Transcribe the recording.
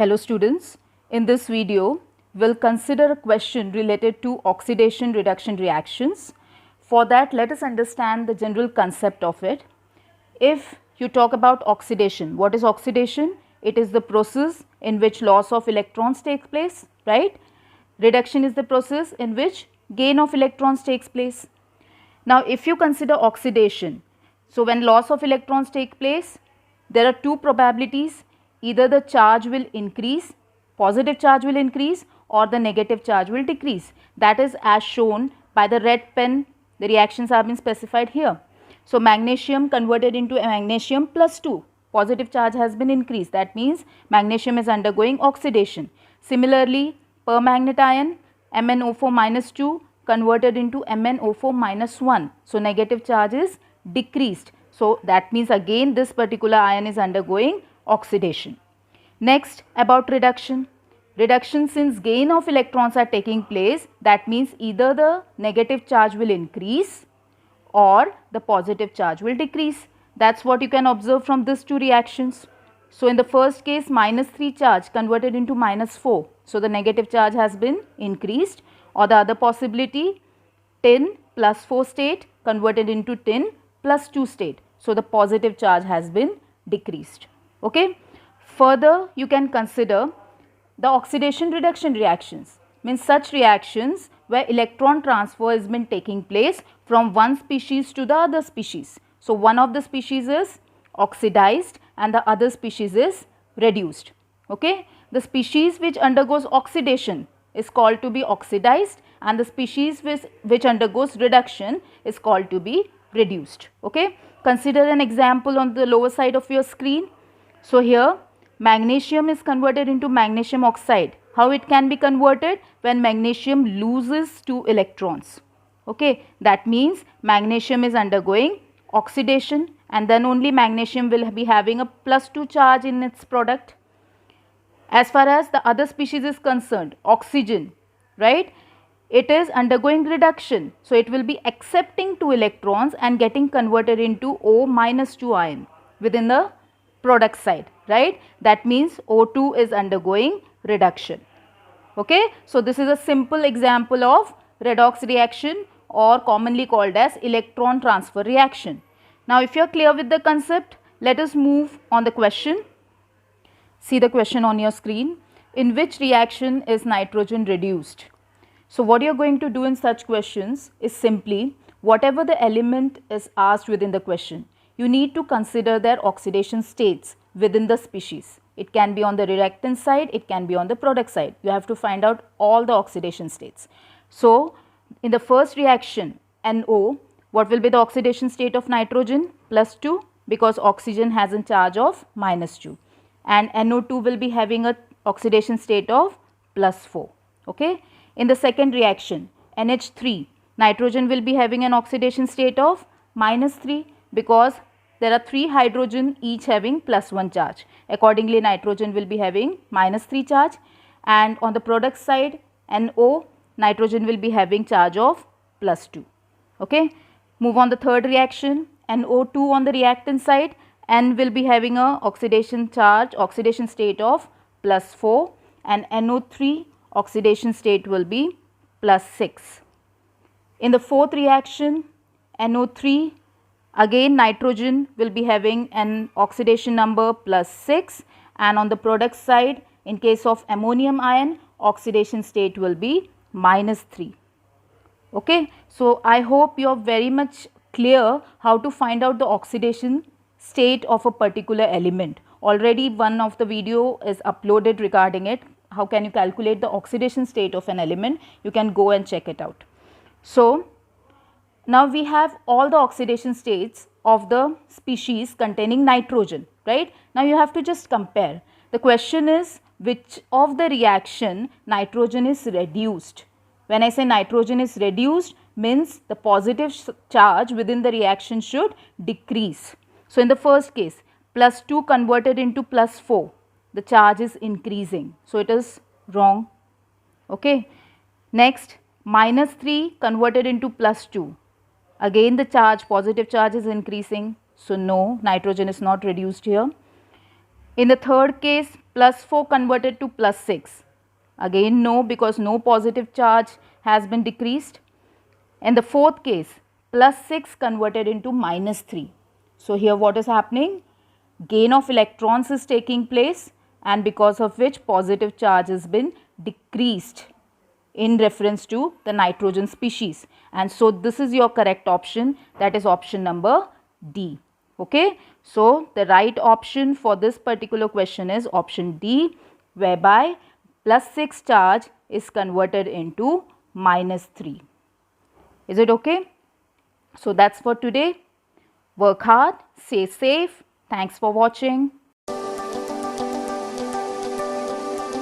Hello students, in this video we'll consider a question related to oxidation reduction reactions. For that, let us understand the general concept of it. If you talk about oxidation, what is oxidation? It is the process in which loss of electrons takes place, right? Reduction is the process in which gain of electrons takes place. Now if you consider oxidation, so when loss of electrons take place, there are two probabilities. Either the charge will increase, positive charge will increase, or the negative charge will decrease. That is as shown by the red pen. The reactions have been specified here. So magnesium converted into magnesium plus 2. Positive charge has been increased. That means magnesium is undergoing oxidation. Similarly, permanganate ion MnO4 minus 2 converted into MnO4 minus 1. So negative charge is decreased. So that means again this particular ion is undergoing oxidation. Next, about reduction. Reduction, since gain of electrons are taking place, that means either the negative charge will increase or the positive charge will decrease. That's what you can observe from these two reactions. So in the first case, minus 3 charge converted into minus 4. So the negative charge has been increased, or the other possibility, tin plus 4 state converted into tin plus 2 state. So the positive charge has been decreased. Okay. Further, you can consider the oxidation reduction reactions, means such reactions where electron transfer has been taking place from one species to the other species. So one of the species is oxidized and the other species is reduced. Okay. The species which undergoes oxidation is called to be oxidized, and the species which undergoes reduction is called to be reduced. Okay. Consider an example on the lower side of your screen. So here magnesium is converted into magnesium oxide. How it can be converted? When magnesium loses 2 electrons. Okay. That means magnesium is undergoing oxidation, and then only magnesium will be having a plus 2 charge in its product. As far as the other species is concerned, oxygen, right? It is undergoing reduction. So it will be accepting 2 electrons and getting converted into O minus 2 ion within the product side, right? That means O2 is undergoing reduction. Okay. So this is a simple example of redox reaction, or commonly called as electron transfer reaction. Now if you are clear with the concept, let us move on the question. See the question on your screen. In which reaction is nitrogen reduced? So what you are going to do in such questions is simply, whatever the element is asked within the question, you need to consider their oxidation states within the species. It can be on the reactant side, it can be on the product side. You have to find out all the oxidation states. So in the first reaction, NO, what will be the oxidation state of nitrogen? Plus 2, because oxygen has a charge of minus 2. And NO2 will be having a oxidation state of plus 4. Okay. In the second reaction, NH3, nitrogen will be having an oxidation state of minus 3, because there are 3 hydrogen each having plus 1 charge. Accordingly, nitrogen will be having minus 3 charge, and on the product side, NO, nitrogen will be having charge of plus 2. Okay. Move on the third reaction, NO2 on the reactant side, N will be having a oxidation state of plus 4, and NO3 oxidation state will be plus 6. In the fourth reaction, NO3, again nitrogen will be having an oxidation number plus 6, and on the product side, in case of ammonium ion, oxidation state will be minus 3. Okay. So I hope you are very much clear how to find out the oxidation state of a particular element. Already one of the video is uploaded regarding it. How can you calculate the oxidation state of an element? You can go and check it out. So now we have all the oxidation states of the species containing nitrogen, right? Now you have to just compare. The question is, which of the reaction nitrogen is reduced? When I say nitrogen is reduced, means the positive charge within the reaction should decrease. So in the first case, plus 2 converted into plus 4, the charge is increasing. So it is wrong. Okay. Next, minus 3 converted into plus 2. Again the positive charge is increasing. So no, nitrogen is not reduced here. In the third case, plus 4 converted to plus 6? Again no, because no positive charge has been decreased. In the fourth case, plus 6 converted into minus 3. So here what is happening? Gain of electrons is taking place, and because of which positive charge has been decreased in reference to the nitrogen species. And so this is your correct option, that is option number D. Okay. So the right option for this particular question is option D, whereby plus 6 charge is converted into minus 3. Is it okay? So that's for today. Work hard, stay safe. Thanks for watching.